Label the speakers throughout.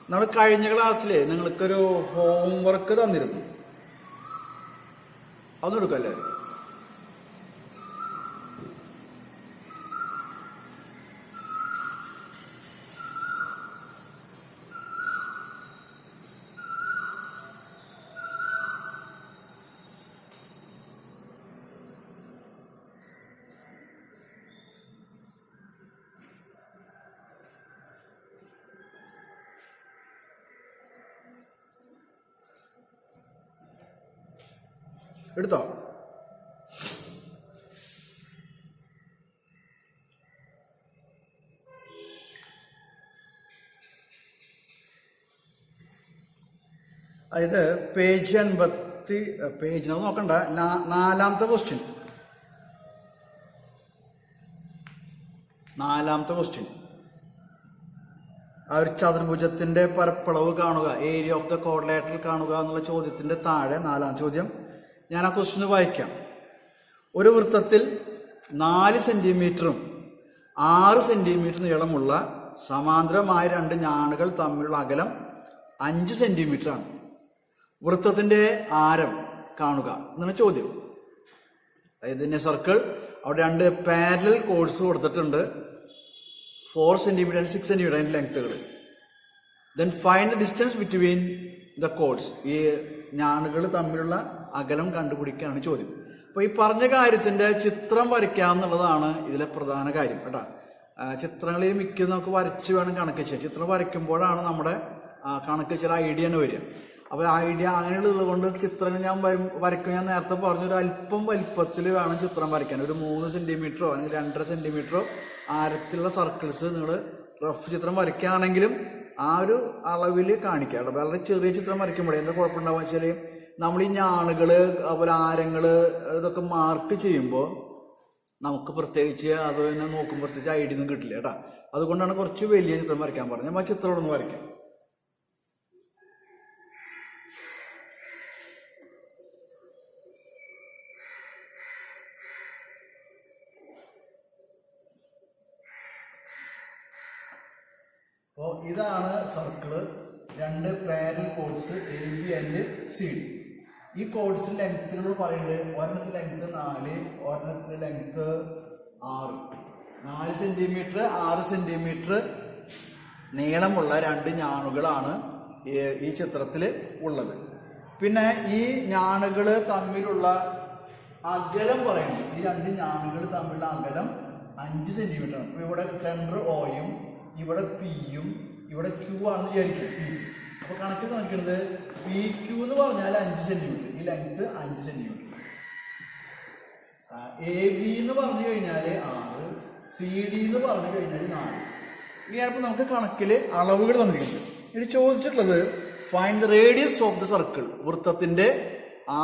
Speaker 1: നമ്മൾ കഴിഞ്ഞ ക്ലാസ്സിൽ നിങ്ങൾക്കൊരു ഹോംവർക്ക് തന്നിരുന്നു. അതൊന്നും എടുക്കല്ലേ? എടുത്തോ? അതായത് പേജ് നോക്കണ്ട, 4ാമത്തെ ക്വസ്റ്റ്യൻ. 4ാമത്തെ ക്വസ്റ്റ്യൻ. ആ ഒരു ചതുർഭുജത്തിന്റെ പരപ്പളവ് കാണുക, ഏരിയ ഓഫ് ദ ക്വാഡ്രിലാറ്ററൽ കാണുക എന്നുള്ള ചോദ്യത്തിന്റെ താഴെ 4ാം ചോദ്യം. ഞാൻ ആ ക്വസ്റ്റ്യൻ വായിക്കാം. ഒരു വൃത്തത്തിൽ 4 സെന്റിമീറ്ററും 6 സെന്റിമീറ്റർ നീളമുള്ള സമാന്തരമായ 2 ഞാണുകൾ തമ്മിലുള്ള അകലം 5 സെന്റിമീറ്റർ ആണ്. വൃത്തത്തിന്റെ ആരം കാണുക എന്നാണ് ചോദ്യം. അതായത് ഇൻ എ സർക്കിൾ അവിടെ 2 പാരലൽ കോഡ്സ് കൊടുത്തിട്ടുണ്ട്. 4 സെന്റിമീറ്റർ ആൻഡ് 6 സെന്റിമീറ്റർ അതിന്റെ ലെങ്ത്തുകൾ. Then find the distance between the chords. ഈ ഞാണുകൾ തമ്മിലുള്ള അകലം കണ്ടുപിടിക്കാനാണ് ചോദ്യം. അപ്പൊ ഈ പറഞ്ഞ കാര്യത്തിന്റെ ചിത്രം വരയ്ക്കുക എന്നുള്ളതാണ് ഇതിലെ പ്രധാന കാര്യം കേട്ടോ. ചിത്രങ്ങളിൽ മിക്കതും നമുക്ക് വരച്ച് വേണം കണക്ക് ചെയ്യാൻ. ചിത്രം വരയ്ക്കുമ്പോഴാണ് നമ്മുടെ കണക്ക് ചില ഐഡിയ വരിക. അപ്പൊ ഐഡിയ അങ്ങനെയുള്ളത് കൊണ്ട് ചിത്രങ്ങൾ ഞാൻ വരയ്ക്കും. ഞാൻ നേരത്തെ പറഞ്ഞു, ഒരു അല്പം വലിപ്പത്തിൽ വേണം ചിത്രം വരയ്ക്കാൻ. ഒരു 3 സെന്റിമീറ്ററോ അല്ലെങ്കിൽ 2.5 സെന്റിമീറ്ററോ ആരത്തിലുള്ള സർക്കിൾസ് നിങ്ങൾ റഫ് ചിത്രം വരയ്ക്കുകയാണെങ്കിലും ആ ഒരു അളവിൽ കാണിക്കുക. വളരെ ചെറിയ ചിത്രം വരയ്ക്കുമ്പോഴേ എന്താ കുഴപ്പമുണ്ടാവുക വെച്ചാൽ, നമ്മൾ ഈ ഞാണുകള് അതുപോലെ ആരങ്ങള് ഇതൊക്കെ മാർക്ക് ചെയ്യുമ്പോൾ നമുക്ക് പ്രത്യേകിച്ച് അത് തന്നെ നോക്കുമ്പോൾ പ്രത്യേകിച്ച് ഐഡിയ ഒന്നും കിട്ടില്ല കേട്ടോ. അതുകൊണ്ടാണ് കുറച്ച് വലിയ ചിത്രം വരയ്ക്കാൻ പറഞ്ഞത്. നമ്മൾ ചിത്രം ഒന്ന് വരയ്ക്കാം. അപ്പോൾ ഇതാണ് circle. 2 parallel chords AB and CD. ഈ കോഡ്സിന്റെ ലെങ്ത്തുകൾ പറയുന്നത് ഒരെണ്ണത്തിന്റെ ലെങ്ത് 4, ഒരെണ്ണത്തിന്റെ ലെങ്ത് 6. 4 സെന്റിമീറ്റർ 6 സെന്റിമീറ്റർ നീളമുള്ള 2 ഞാണുകളാണ് ഈ ചിത്രത്തിൽ ഉള്ളത്. പിന്നെ ഈ ഞാണുകൾ തമ്മിലുള്ള അകലം പറയുന്നത്, ഈ 2 ഞാണുകൾ തമ്മിലുള്ള അകലം 5 സെന്റിമീറ്റർ ആണ്. ഇവിടെ സെൻറ്റർ Oയും ഇവിടെ Pയും ഇവിടെ Q ആണെന്ന് വിചാരിക്കും. അപ്പൊ കണക്ക് കാണിക്കുന്നത് PQ എന്ന് പറഞ്ഞാൽ 5 സെന്റിമീറ്റർ, ഈ ലെങ്ത് 5 സെന്റിമീറ്റർ. AB എന്ന് പറഞ്ഞു കഴിഞ്ഞാൽ 6, CD എന്ന് പറഞ്ഞു കഴിഞ്ഞാൽ 4. ഇങ്ങനെയാണിപ്പോൾ നമുക്ക് കണക്കില് അളവുകൾ തന്നിരിക്കുന്നത്. ഇനി ചോദിച്ചിട്ടുള്ളത് find the radius of the circle, വൃത്തത്തിന്റെ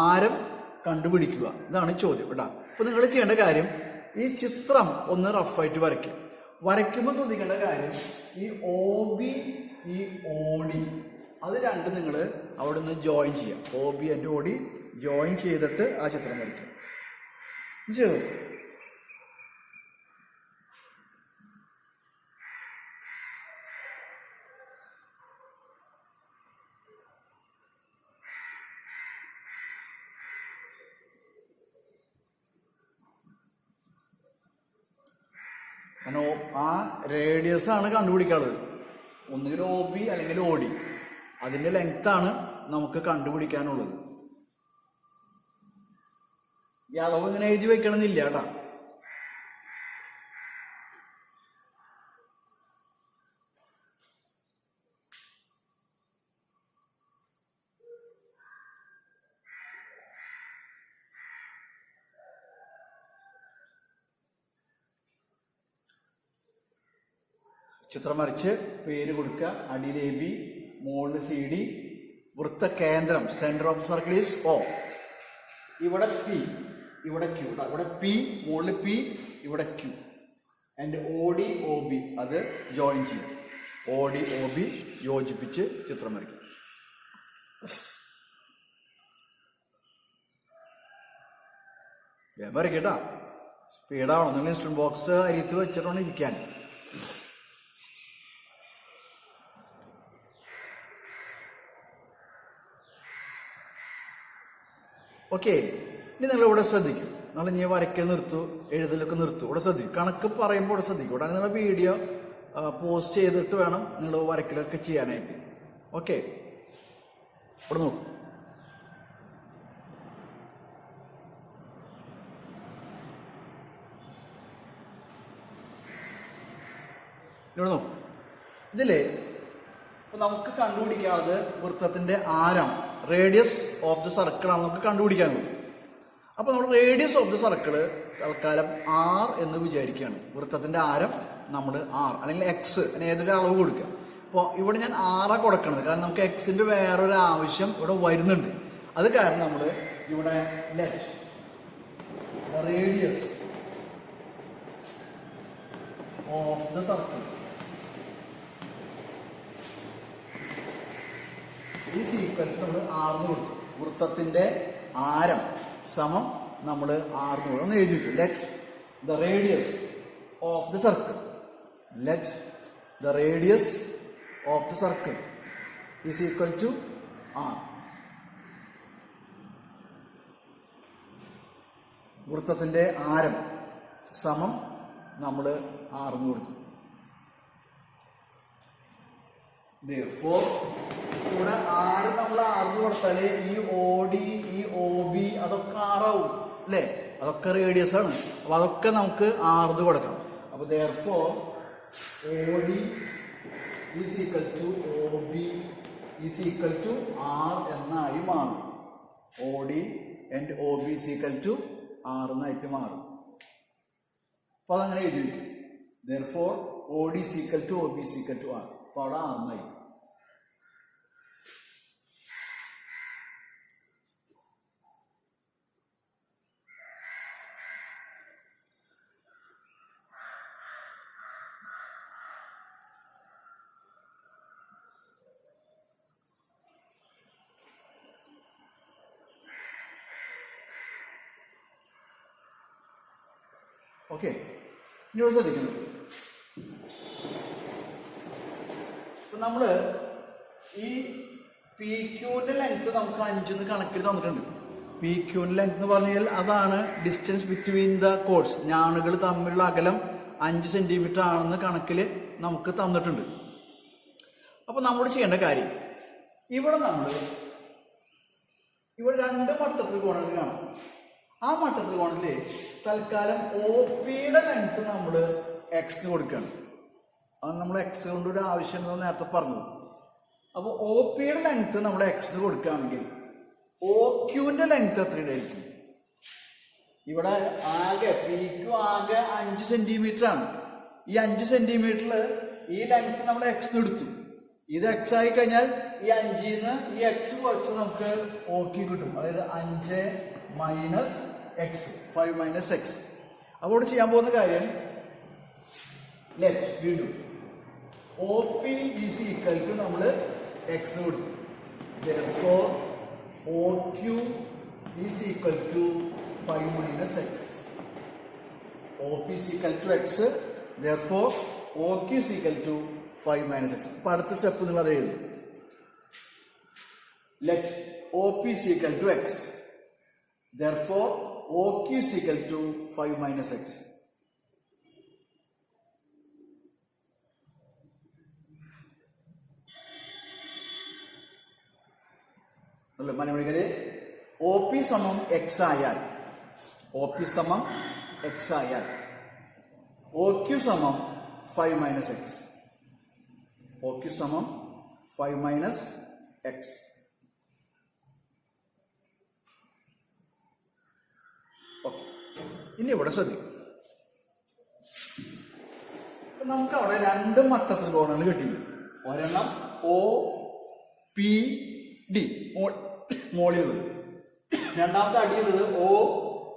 Speaker 1: ആരം കണ്ടുപിടിക്കുക. ഇതാണ് ചോദ്യം കേട്ടോ. അപ്പൊ നിങ്ങൾ ചെയ്യേണ്ട കാര്യം, ഈ ചിത്രം ഒന്ന് റഫായിട്ട് വരയ്ക്കും. വരയ്ക്കുമ്പോൾ ശ്രദ്ധിക്കേണ്ട കാര്യം, ഈ OB ഈ OD അത് രണ്ടും നിങ്ങൾ അവിടെ നിന്ന് ജോയിൻ ചെയ്യാം. OB ആൻഡ് OD ജോയിൻ ചെയ്തിട്ട് ആ ചിത്രം വരയ്ക്കും. ചെയ്തു. കാരണം ആ റേഡിയസ് ആണ് കണ്ടുപിടിക്കാനുള്ളത്. ഒന്നുകിൽ OB അല്ലെങ്കിൽ OD, അതിന്റെ ലെങ്താണ് നമുക്ക് കണ്ടുപിടിക്കാനുള്ളത്. ഈ അളവ് ഇങ്ങനെ എഴുതി വെക്കണമെന്നില്ല കേട്ടാ. ചിത്രം വരച്ച് പേര് കൊടുക്കുക. അടിയിൽ AB, മുകളിൽ CD. വൃത്ത കേന്ദ്രം centre of circle is O. ഇവിടെ P, ഇവിടെ Q. ഇവിടെ P, മുകളിൽ P, ഇവിടെ Q. ആൻഡ് OD OB അത് ജോയിൻ ചെയ്യും. OD OB യോജിപ്പിച്ച് ചിത്രം വരയ്ക്കും. വരയ്ക്കട്ടാ, സ്പീഡാവണം. നിങ്ങൾ ഇൻസ്ട്രുമെന്റ് ബോക്സ് അരിയത്ത് വെച്ചിട്ടാണ് ഇരിക്കാൻ. ഓക്കെ. ഇനി നിങ്ങൾ ഇവിടെ ശ്രദ്ധിക്കും, നിങ്ങൾ ഇനി വരയ്ക്കൽ നിർത്തു, എഴുതലൊക്കെ നിർത്തു, ഇവിടെ ശ്രദ്ധിക്കും. കണക്ക് പറയുമ്പോൾ ഇവിടെ ശ്രദ്ധിക്കും. ഇവിടെ നിങ്ങൾ വീഡിയോ പോസ്റ്റ് ചെയ്തിട്ട് വേണം നിങ്ങൾ വരയ്ക്കലൊക്കെ ചെയ്യാനായിട്ട്. ഓക്കെ, ഇവിടെ നോക്കും. ഇവിടെ നോക്കും. ഇതില് നമുക്ക് കണ്ടുപിടിക്കാവുന്നത് വൃത്തത്തിന്റെ ആരം, റേഡിയസ് ഓഫ് ദി സർക്കിൾ ആണ് നമുക്ക് കണ്ടുപിടിക്കാൻ പറ്റും. അപ്പൊ നമ്മൾ റേഡിയസ് ഓഫ് ദി സർക്കിള് തൽക്കാലം ആർ എന്ന് വിചാരിക്കുകയാണ്. വൃത്തത്തിന്റെ ആരം നമ്മൾ ആർ അല്ലെങ്കിൽ എക്സ് ഏതൊരു അളവ് കൊടുക്കുക. അപ്പോൾ ഇവിടെ ഞാൻ ആറാ കൊടുക്കണത്, കാരണം നമുക്ക് എക്സിന്റെ വേറൊരു ആവശ്യം ഇവിടെ വരുന്നുണ്ട്. അത് കാരണം നമ്മൾ ഇവിടെ let radius of the circle ഈ സീക്വൻസ് നമ്മൾ ആർന്ന് കൊടുക്കും. വൃത്തത്തിന്റെ ആരം സമം നമ്മൾ ആർന്ന് കൊടുക്കും. ഒന്ന് എഴുതി വെക്കും. Let the radius of the circle, let the radius of the circle is equal to R. വൃത്തത്തിന്റെ ആരം സമം നമ്മൾ ആർന്ന് കൊടുക്കും. ഇവിടെ ആറ് നമ്മൾ ആർന്ന് കൊടുത്താല് ഈ ഒ ഡി ഈ ഒ ബി അതൊക്കെ ആറാവും അല്ലെ, അതൊക്കെ റേഡിയസ് ആണ്. അപ്പൊ അതൊക്കെ നമുക്ക് ആർന്ന് കൊടുക്കണം. അപ്പൊ therefore O D is equal to O B is equal to R എന്നായി മാറും. O D and O B is equal to R എന്നായിട്ട് മാറും. അപ്പൊ അതങ്ങനെ എഴുതി വയ്ക്കും. therefore O D is equal to O B is equal to R. അപ്പൊ അവിടെ ആർന്നായി. ഓക്കെ, ഇനി ശ്രദ്ധിക്കുന്നത് നമ്മള് ഈ പി ക്യൂന്റെ ലെങ്ത് നമുക്ക് 5 കണക്കിൽ തന്നിട്ടുണ്ട്. പി ക്യൂന്റെ ലെങ്ത് എന്ന് പറഞ്ഞാൽ അതാണ് ഡിസ്റ്റൻസ് ബിറ്റ്വീൻ ദ കോഡ്സ്. ഞാണുകൾ തമ്മിലുള്ള അകലം 5 സെന്റിമീറ്റർ ആണെന്ന് കണക്കിൽ നമുക്ക് തന്നിട്ടുണ്ട്. അപ്പൊ നമ്മൾ ചെയ്യേണ്ട കാര്യം, ഇവിടെ ഇവിടെ 2 മട്ടത്രികോണങ്ങൾ കാണാം. ആ മട്ടത്രികോണത്തില് തൽക്കാലം ഒ പിയുടെ ലെങ്ത് നമ്മൾ എക്സ് കൊടുക്കുകയാണ്. അത് നമ്മൾ എക്സ് കൊണ്ട് ഒരു ആവശ്യം നേരത്തെ പറഞ്ഞു. അപ്പൊ ഒ പിയുടെ ലെങ്ത് നമ്മൾ എക്സ് കൊടുക്കുകയാണെങ്കിൽ ഒ ക്യൂവിന്റെ ലെങ്ത് എത്രയായിരിക്കും? ഇവിടെ ആകെ പി ക്യൂ ആകെ 5 സെന്റിമീറ്റർ ആണ്. ഈ 5 സെന്റിമീറ്ററിൽ ഈ ലെങ്ത് നമ്മൾ എക്സ് എടുത്തു. ഇത് എക്സ് ആയി കഴിഞ്ഞാൽ ഈ 5ന്ന് ഈ എക്സ് കുറച്ച് നമുക്ക് ഒ ക്യൂ കിട്ടും. അതായത് 5 മൈനസ് എക്സ്, 5 മൈനസ് എക്സ്. അപ്പോൾ ചെയ്യാൻ പോകുന്ന കാര്യം ലെറ്റ് വീണ്ടും O P is equal to നമ്മൾ എക്സ് കൊടുക്കും. therefore O Q is equal to 5 minus X. O P is equal to X, therefore O Q is equal to 5 minus X. അപ്പൊ അടുത്ത step നിങ്ങൾ അത് എഴുതും. Let O P is equal to X, therefore O Q is equal to 5 minus X. മലയാളികള് O P സമം X ആയാൽ, O P സമം X ആയാൽ ഒ ക്യൂ സമം 5 മൈനസ് എക്സ്. ഒ ക്യൂ സമം 5 മൈനസ് എക്സ്. ഓക്കെ, ഇനി ഇവിടെ ശ്രദ്ധിക്കും. നമുക്ക് അവിടെ 2 മട്ടത്രികോണങ്ങൾ കിട്ടിയിട്ടുണ്ട്. ഒരെണ്ണം ഒ പി ഡി മോളിലുള്ളത്, രണ്ടാമത്തെ അടിയുള്ളത് ഒ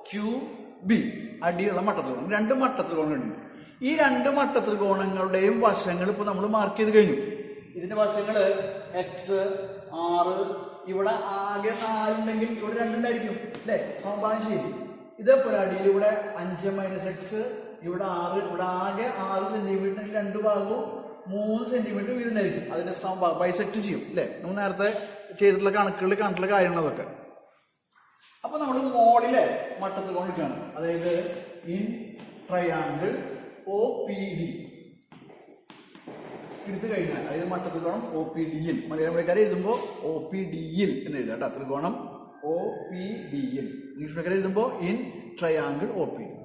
Speaker 1: ക്യു ബി അടിയുള്ള മട്ടത്രികോണം. 2 മട്ടത്രികോണങ്ങളുണ്ട്. ഈ 2 മട്ടത്രികോണങ്ങളുടെയും വശങ്ങൾ ഇപ്പൊ നമ്മൾ മാർക്ക് ചെയ്ത് കഴിഞ്ഞു. ഇതിന്റെ വശങ്ങള് എക്സ് 6, ഇവിടെ ആകെ 4 ഉണ്ടെങ്കിൽ ഇവിടെ 2 ഉണ്ടായിരിക്കും അല്ലെ, സമഭാഗം ചെയ്യും. ഇതേപോലെ അടിയിൽ ഇവിടെ 5 മൈനസ് എക്സ്, ഇവിടെ 6, ഇവിടെ ആകെ 6 സെന്റിമീറ്റർ, 2 ഭാഗവും 3 സെന്റിമീറ്റർ വീഴുന്നതായിരിക്കും. അതിന്റെ സമഭാഗം ബൈസെക്ട് ചെയ്യും അല്ലെ. നമ്മൾ നേരത്തെ ചെയ്തിട്ടുള്ള കണക്കുകളിൽ കണ്ടിട്ടുള്ള കാര്യങ്ങളതൊക്കെ. അപ്പൊ നമ്മൾ മോളിലെ മട്ടത്തിൽ കൊണ്ടിരിക്കുകയാണ്. അതായത് in triangle O P D എടുത്തു കഴിഞ്ഞാൽ, അതായത് മട്ടത്രികോണം ഒ പി ഡിയിൽ, മലയാളം മൊഴിക്കാരെ എഴുതുമ്പോൾ ഒ പി ഡിയിൽ എന്ന് എഴുതാം കേട്ടോ. ത്രികോണം ഒ പി ഡിയിൽ, ഇംഗ്ലീഷ് മൊഴിക്കാരെ എഴുതുമ്പോൾ in triangle O P D.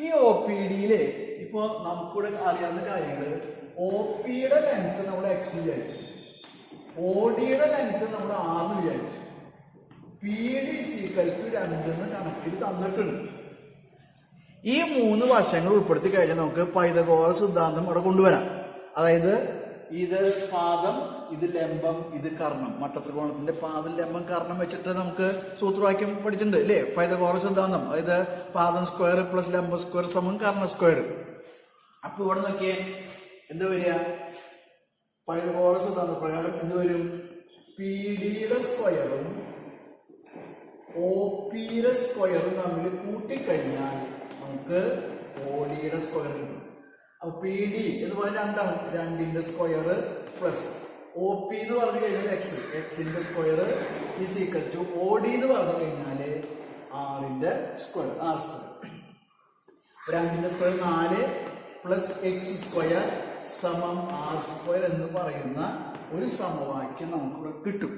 Speaker 1: ഈ ഒ പി ഡിയിലെ ഇപ്പോൾ നമുക്കിവിടെ അറിയാവുന്ന കാര്യങ്ങൾ, ഒ പിയുടെ ലെങ്ത് നമ്മൾ എക്സ് വിചാരിച്ചു, ഒ ഡിയുടെ ലെങ്ത് നമ്മൾ ആർന്ന് വിചാരിച്ചു, പി ഡി സീക്കൽക്ക് 2 കണക്കിൽ തന്നിട്ടുണ്ട്. ഈ 3 വശങ്ങൾ ഉൾപ്പെടുത്തി കഴിഞ്ഞാൽ നമുക്ക് പൈതഗോറസ് സിദ്ധാന്തം അവിടെ കൊണ്ടുവരാം. അതായത് ഇത് പാദം, ഇത് ലംബം, ഇത് കർണം. മട്ടത്രികോണത്തിന്റെ പാദം, ലംബം, കർണം വെച്ചിട്ട് നമുക്ക് സൂത്രവാക്യം പഠിച്ചിട്ടുണ്ട് അല്ലേ, പൈതഗോറസ് സിദ്ധാന്തം. അതായത് പാദം സ്ക്വയർ പ്ലസ് ലംബ സ്ക്വയർ സമം കർണ സ്ക്വയർ. അപ്പൊ ഇവിടെ നോക്കിയേ എന്താ വരിക, പൈതഗോറസ് സിദ്ധാന്ത പ്രകാരം എന്ത് വരും, പി ഡിയുടെ സ്ക്വയറും ഒ പിയുടെ സ്ക്വയറും തമ്മിൽ കൂട്ടിക്കഴിഞ്ഞാൽ നമുക്ക് ഒ ഡിയുടെ സ്ക്വയർ കിട്ടും. അപ്പൊ പി ഡി എന്ന് പറഞ്ഞാൽ 2ന്റെ സ്ക്വയർ പ്ലസ് ഒ പി എന്ന് പറഞ്ഞു കഴിഞ്ഞാൽ എക്സിന്റെ square is equal to O D എന്ന് പറഞ്ഞു കഴിഞ്ഞാല് ആറിന്റെ സ്ക്വയർ, ആർ സ്ക്വയർ. 2ന്റെ സ്ക്വയർ 4 പ്ലസ് എക്സ് സ്ക്വയർ സമം ആർ സ്ക്വയർ എന്ന് പറയുന്ന ഒരു സമവാക്യം നമുക്കിവിടെ കിട്ടും.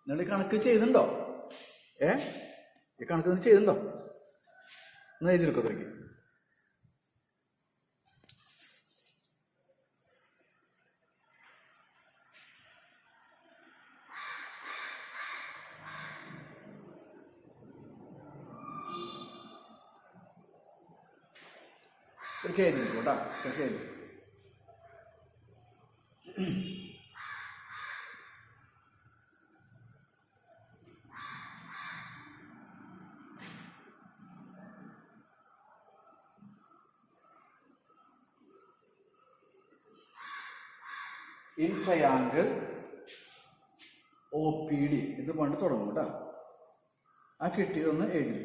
Speaker 1: നിങ്ങൾ കണക്ക് ചെയ്തിട്ടുണ്ടോ? ഈ കണക്ക് നിങ്ങൾ ചെയ്തിട്ടുണ്ടോ? ഒന്ന് എഴുതിയെടുക്കും. എഴുതിക്കോട്ടാ, എഴുതി. In triangle O P D ഇത് പണ്ട് തുടങ്ങും കേട്ടോ. ആ കിട്ടിയതൊന്ന് എഴുതി.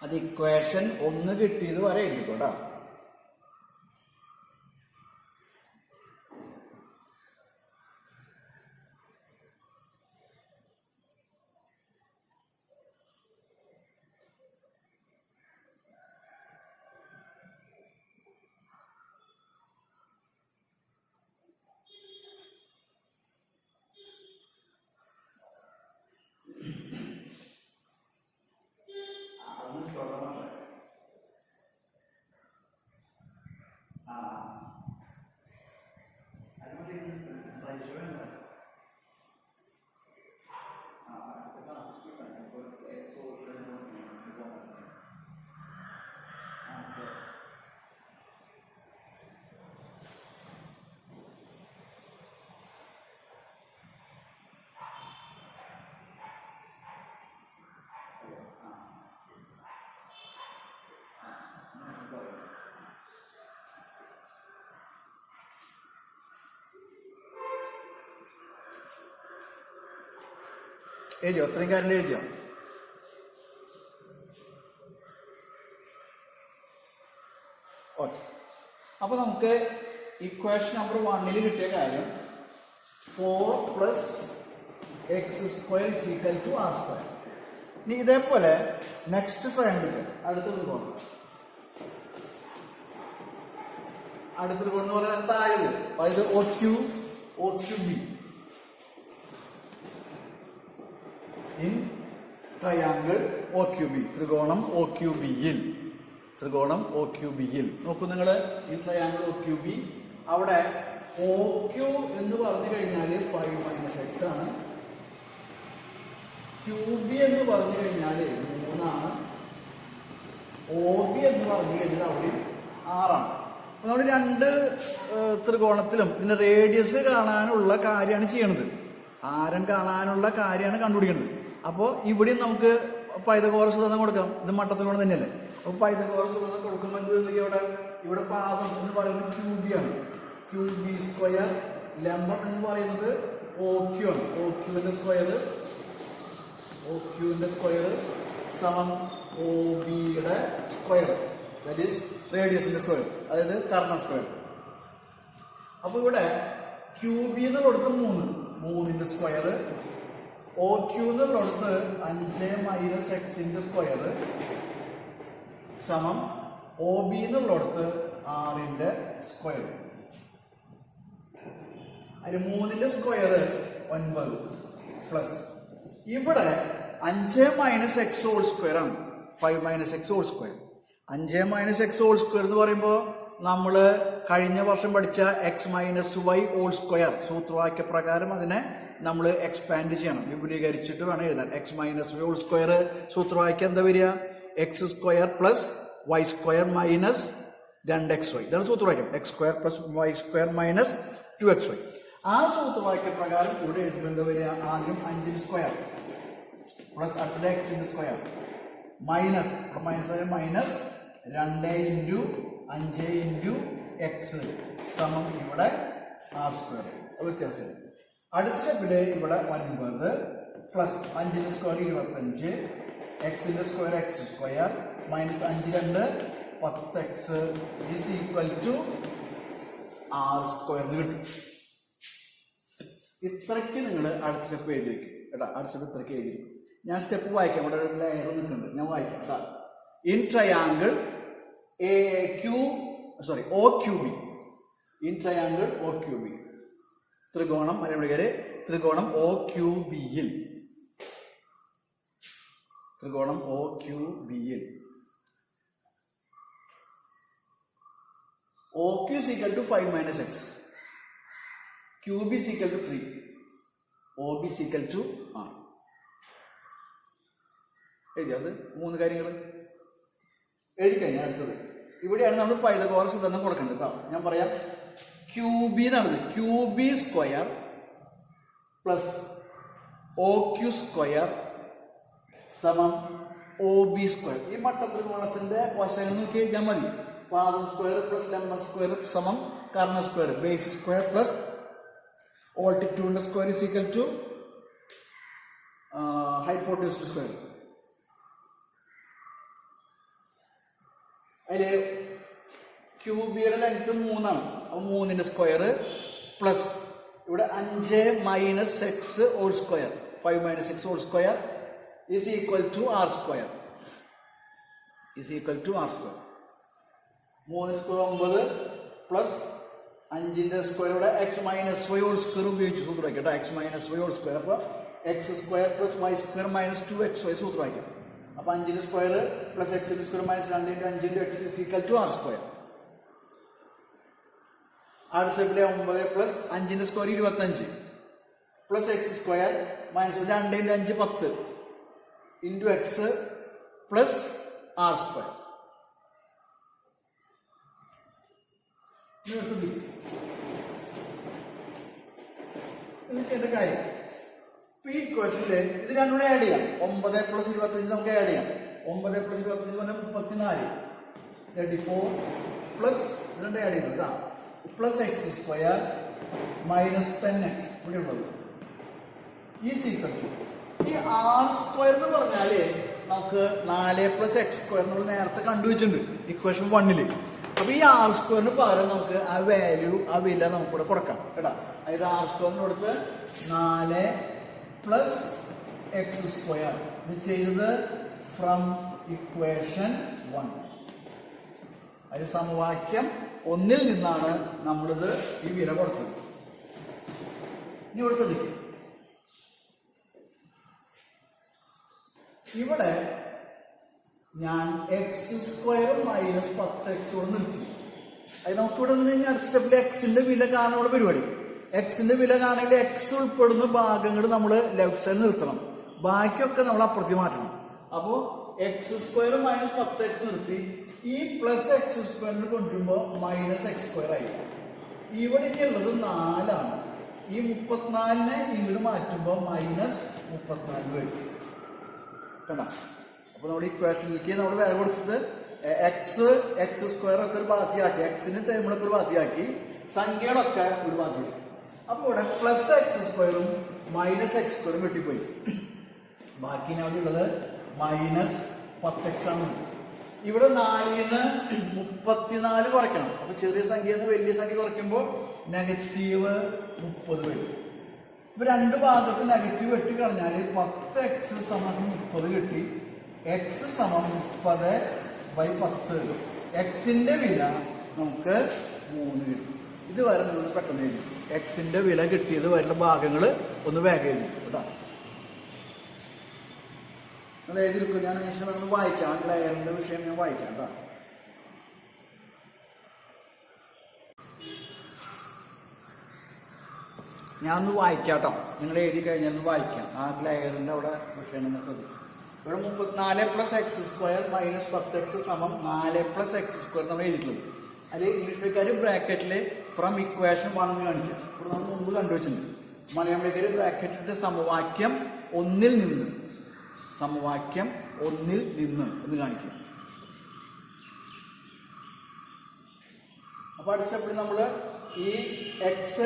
Speaker 1: അത് ഇക്വേഷൻ 1 കിട്ടിയത് വരെ എഴുതിക്കോട്ടാ. എഴുതിയോ? അത്രയും കാര്യം എഴുതിയോ? ഓക്കെ. അപ്പൊ നമുക്ക് ഇക്വേഷൻ നമ്പർ 1 കിട്ടിയ കാര്യം 4 plus X square equal to R square. ഇനി ഇതേപോലെ നെക്സ്റ്റ് ട്രയാങ്കിൾ അടുത്തത് പോകണം. അടുത്തത് കൊണ്ടെന്ന് പറഞ്ഞാൽ താഴെ, അതായത് O Q be in triangle O Q B, ത്രികോണം ഒ ക്യു ബിയിൽ നോക്കൂ നിങ്ങൾ. ഈ ട്രയാങ്കിൾ ഒ ക്യു ബി, അവിടെ ഒ ക്യു എന്ന് പറഞ്ഞു കഴിഞ്ഞാൽ 5 - x ആണ്. QB എന്ന് പറഞ്ഞു കഴിഞ്ഞാൽ 3 OB എന്ന് പറഞ്ഞു കഴിഞ്ഞാൽ അവിടെ 6. അപ്പൊ നമ്മൾ രണ്ട് ത്രികോണത്തിലും ഇതിന്റെ റേഡിയസ് കാണാനുള്ള കാര്യമാണ് ചെയ്യണത്, ആരം കാണാനുള്ള കാര്യമാണ് കണ്ടുപിടിക്കുന്നത്. അപ്പോൾ ഇവിടെയും നമുക്ക് പൈതഗോറസ് സിദ്ധാന്തം കൊടുക്കാം. ഇത് മട്ടത്തിലൂടെ തന്നെയല്ലേ. അപ്പൊ പൈതഗോറസ് സിദ്ധാന്തം കൊടുക്കുമ്പോൾ ഇവിടെ പാദം എന്ന് പറയുന്നത് QB ആണ്. QB square. ലംബം എന്ന് പറയുന്നത് OQ ആണ്. OQന്റെ സ്ക്വയർ സമം OBയുടെ സ്ക്വയർ, ദാറ്റ് ഈസ് റേഡിയസിന്റെ സ്ക്വയർ, അതായത് കർണ സ്ക്വയർ. അപ്പൊ ഇവിടെ QB എന്നുള്ളടത്ത് 3ന്റെ സ്ക്വയർ, OQ എന്നുള്ളടത്ത് 5 - Xന്റെ സ്ക്വയർ സമം OB എന്നുള്ളടത്ത് 6ന്റെ സ്ക്വയർ. അതിന് 3ന്റെ സ്ക്വയർ 9 പ്ലസ് ഇവിടെ 5 - X ഹോൾ സ്ക്വയർ ആണ്. 5 - X whole square. 5 - X whole square എന്ന് പറയുമ്പോൾ നമ്മൾ കഴിഞ്ഞ വർഷം പഠിച്ച X - Y ഹോൾ സ്ക്വയർ സൂത്രവാക്യ പ്രകാരം അതിനെ നമ്മൾ എക്സ്പാൻഡ് ചെയ്യണം, വിപുലീകരിച്ചിട്ട് വേണം എഴുതാൻ. X - Y ഹോൾ സ്ക്വയർ സൂത്രവാക്യം എന്താ വരിക? X square plus Y square minus 2XY. ഇതാണ് സൂത്രവാക്യം. X square plus Y square minus 2XY. ആ സൂത്രവാക്യ പ്രകാരം ഇവിടെ എഴുതുന്നത് വരിക ആദ്യം 5ന്റെ സ്ക്വയർ പ്ലസ് അടുത്ത Xന്റെ സ്ക്വയർ മൈനസ് മൈനസ് 2 × 5 × X സമം ഇവിടെ R സ്ക്വയർ. വ്യത്യാസം. അടുത്ത സ്റ്റെപ്പില് ഇവിടെ 9 പ്ലസ് 5ന്റെ സ്ക്വയർ 25, Xന്റെ square X square minus 5 × 2 10X is equal to R square കിട്ടും. ഇത്രയ്ക്ക് നിങ്ങൾ അടുത്ത സ്റ്റെപ്പ് എഴുതി വയ്ക്കും കേട്ടോ. അടുത്ത സ്റ്റെപ്പ് ഇത്രയ്ക്ക് എഴുതി. ഞാൻ സ്റ്റെപ്പ് വായിക്കാം. ഇവിടെ ഒരു ലെയർ നിൽക്കുന്നുണ്ട്, ഞാൻ വായിക്കാം കേട്ടോ. In triangle OQB, in triangle OQB, ത്രികോണം മലയാളിക്കാര് ത്രികോണം OQBയിൽ OQ is equal to 5 - X, QB is equal to 3, OB is equal to R. എഴുതി. അത് 3 കാര്യങ്ങൾ എഴുതി കഴിഞ്ഞാൽ അടുത്തത് ഇവിടെയാണ് നമ്മൾ പൈതഗോറസ് സിദ്ധാന്തം കൊടുക്കേണ്ടത് കേട്ടോ. ഞാൻ പറയാം. QB എന്നാണത്. QB square plus OQ square സമം OB സ്ക്വയർ. ഈ മട്ടത്രികോണത്തിന്റെ വശങ്ങൾ നോക്കി എഴുതിയാൽ മതി. പാദം സ്ക്വയർ പ്ലസ് ലംബം സ്ക്വയർ സമം കർണ സ്ക്വയർ, ബേസ് സ്ക്വയർ പ്ലസ് ഓൾട്ടിറ്റ്യൂഡിന്റെ സ്ക്വയർ ഇസ് ഈക്വൽ ടു ഹൈപ്പോട്ടന്യൂസിന്റെ സ്ക്വയർ. അതില് QBയുടെ ലെങ്ത് 3 ആണ്. അപ്പൊ 3ന്റെ സ്ക്വയർ പ്ലസ് ഇവിടെ 5 - X whole square 5 - X whole square is equal to R square. 3ന്റെ സ്ക്വയർ 9 പ്ലസ് 5ന്റെ സ്ക്വയർ ഇവിടെ X - Y ഹോൾ സ്ക്വയർ ഉപയോഗിച്ച് സൂത്രവാക്യം കേട്ടോ. X - Y whole square. അപ്പൊ X square plus Y square minus 2XY സൂത്രവാക്യം. അപ്പൊ 5ന്റെ സ്ക്വയർ പ്ലസ് Xന്റെ square minus 2 × 5 × X is equal to R square. അടുത്ത സ്റ്റെപ്പിലെ 9 പ്ലസ് 5ന്റെ square 25 plus X square minus 2 × 5 10 into X plus R square. ഇത് ചെയ്യേണ്ട കാര്യം. ഈ ഇക്വേഷനില് ഇത് രണ്ടുകൂടെ ആഡ് ചെയ്യാം. 9 + 25 നമുക്ക് ആഡ് ചെയ്യാം. 9 + 25 പറഞ്ഞാൽ 34, 34 പ്ലസ് 2 ആഡ് ചെയ്യുന്നത് plus X square minus 10X ഇവിടെ ഉള്ളത് ഈ സീക്വൻസ്. ഈ R സ്ക്വയർ എന്ന് പറഞ്ഞാല് നമുക്ക് 4 + X സ്ക്വയർ നമ്മൾ നേരത്തെ കണ്ടുവച്ചിട്ടുണ്ട് ഇക്വേഷൻ 1. അപ്പൊ ഈ R സ്ക്വയറിന് പകരം നമുക്ക് ആ വാല്യൂ, ആ വില നമുക്കിവിടെ കൊടുക്കാം കേട്ടോ. അതായത് R സ്ക്വയറിന് കൊടുത്ത് 4 + X സ്ക്വയർ ഇത് ചെയ്തത് ഫ്രം ഇക്വേഷൻ 1. അതായത് സമവാക്യം 1 നിന്നാണ് നമ്മളിത് ഈ വില കൊടുത്തത്. ഇനി ഇവിടെ ശ്രദ്ധിക്കും. ഇവിടെ ഞാൻ X സ്ക്വയർ മൈനസ് 10X കൊണ്ട് നിർത്തി. അത് നമുക്കിവിടെ നിന്ന് കഴിഞ്ഞാൽ അടുത്ത സ്റ്റെപ്പിൽ Xന്റെ വില കാണാനുള്ള പരിപാടി. Xന്റെ വില കാണണമെങ്കിൽ X ഉൾപ്പെടുന്ന ഭാഗങ്ങൾ നമ്മൾ ലെഫ്റ്റ് സൈഡിൽ നിർത്തണം. ബാക്കിയൊക്കെ നമ്മൾ അപ്പുറത്തേക്ക് മാറ്റണം. അപ്പോൾ x² മൈനസ് 10x നിർത്തി ഈ പ്ലസ് x² കൊണ്ടുവരുമ്പോൾ മൈനസ് x² ആയി. ഇവിടേക്ക് ഉള്ളത് 4 ആണ്. ഈ 34നെ ഇങ്ങോട്ട് മാറ്റുമ്പോൾ മൈനസ് 34 വരും കണ്ട. അപ്പോൾ നമ്മുടെ ഇക്വേഷനിലേക്ക് നമ്മൾ വില കൊടുത്തിട്ട് x² ഒക്കെ ഒരു ബാക്കിയാക്കി, എക്സിന്റെ ടൈമിലൊക്കെ ഒരു ബാക്കിയാക്കി, സംഖ്യകളൊക്കെ ഒരു ബാക്കിയാക്കി. അപ്പോൾ ഇവിടെ പ്ലസ് x² മൈനസ് x² വെട്ടിപ്പോയി. ബാക്കി അവിടെ ഉള്ളത് മൈനസ് 10x ആണ്. ഇവിടെ 4ന്ന് 34 കുറയ്ക്കണം. അപ്പൊ ചെറിയ സംഖ്യ വലിയ സംഖ്യ കുറയ്ക്കുമ്പോൾ നെഗറ്റീവ് 30 വരും. ഇപ്പൊ രണ്ട് ഭാഗത്ത് നെഗറ്റീവ് വെട്ടി കളഞ്ഞാൽ 10x സമം 30 കിട്ടി. x സമം 30/10 വരും. എക്സിന്റെ വില നമുക്ക് 3 കിട്ടും. ഇതുവരെ നിങ്ങൾ പെട്ടെന്ന് എഴുതി. എക്സിന്റെ വില കിട്ടിയത് വരുന്ന ഭാഗങ്ങൾ ഒന്ന് വേഗം എഴുതി കേട്ടോ. നിങ്ങൾ എഴുതിയിരിക്കും. ഞാൻ ഒന്ന് വായിക്കാം. ലെയറിന്റെ വിഷയം ഞാൻ വായിക്കാം കേട്ടോ. ഞാൻ ഒന്ന് വായിക്കാം കേട്ടോ. നിങ്ങൾ എഴുതി കഴിഞ്ഞാൽ ഒന്ന് വായിക്കാം. ആ ലെയറിന്റെ അവിടെ വിഷയം നിങ്ങൾ ശ്രദ്ധിക്കും. ഇവിടെ 34 + x² മൈനസ് 10x സമം 4 + x² നമ്മൾ എഴുതിയിട്ടുള്ളത്. അതിൽ ഇംഗ്ലീഷുകാർ ബ്രാക്കറ്റിൽ ഫ്രം ഇക്വേഷൻ 1 കാണിക്കാം. ഇവിടെ നമ്മൾ മുമ്പ് കണ്ടുവച്ചിട്ടുണ്ട്. മലയാളിക്കാർ ബ്രാക്കറ്റിന്റെ സമവാക്യം 1 നിന്ന് എന്ന് കാണിക്കും. അപ്പൊ അടുത്ത സ്റ്റെപ്പിൽ നമ്മൾ ഈ x²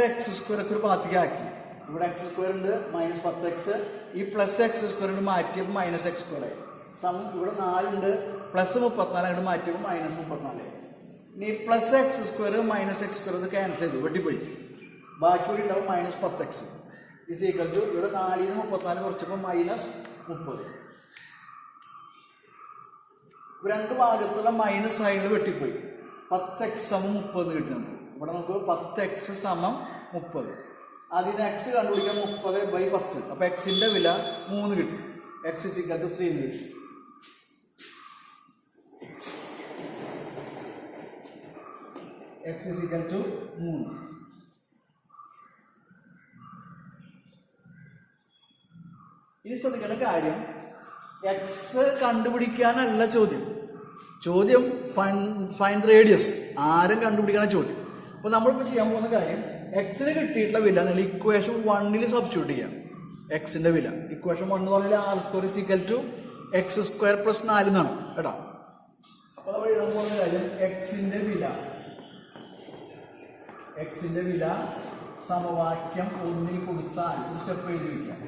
Speaker 1: ഒക്കെ ഒരു പാത്തിക്കാക്കി. ഇവിടെ x² ഉണ്ട് മൈനസ് 10x. ഈ പ്ലസ് x² മാറ്റിയപ്പോൾ മൈനസ് x² ആയി. സമം ഇവിടെ 4 ഉണ്ട് പ്ലസ് 34 അങ്ങോട്ട് മാറ്റിയപ്പോൾ മൈനസ് 34 ആയി. ഇനി പ്ലസ് x² മൈനസ് x² ഇത് ക്യാൻസൽ ചെയ്തു വെട്ടിപ്പോയി. ബാക്കി കൂടി ഉണ്ടാവും minus 10x is equal to ഇവിടെ 4ന്ന് 34 കുറച്ചപ്പോൾ മൈനസ് 30. രണ്ട് ഭാഗത്തുള്ള മൈനസ് സൈഡിൽ വെട്ടിപ്പോയി. 10x സമം 30 കിട്ടുന്നുണ്ട്. ഇവിടെ നമുക്ക് 10x സമം 30. അതിന് x കണ്ടുപിടിക്കാൻ 30/10. അപ്പൊ എക്സിന്റെ വില 3 കിട്ടും. x is equal to 3 കിട്ടും. x is equal to 3. ഇനി ശ്രദ്ധിക്കേണ്ട കാര്യം, എക്സ് കണ്ടുപിടിക്കാനല്ല ചോദ്യം. ചോദ്യം ഫൈൻഡ് റേഡിയസ്, ആരും കണ്ടുപിടിക്കാനാ ചോദ്യം. അപ്പൊ നമ്മളിപ്പോൾ ചെയ്യാൻ പോകുന്ന കാര്യം, എക്സിന് കിട്ടിയിട്ടുള്ള വില നിങ്ങൾ ഇക്വേഷൻ 1 സബ്സ്റ്റിറ്റ്യൂട്ട് ചെയ്യാം. എക്സിന്റെ വില ഇക്വേഷൻ 1 എന്ന് പറഞ്ഞാൽ r² is equal to x² + 4 എന്നാണ് കേട്ടോ. അപ്പൊ നമ്മൾ എഴുതാൻ പോകുന്ന കാര്യം, എക്സിന്റെ വില സമവാക്യം 1 കൊടുത്താൽ ഒരു സ്റ്റെപ്പ് എഴുതി വയ്ക്കാം.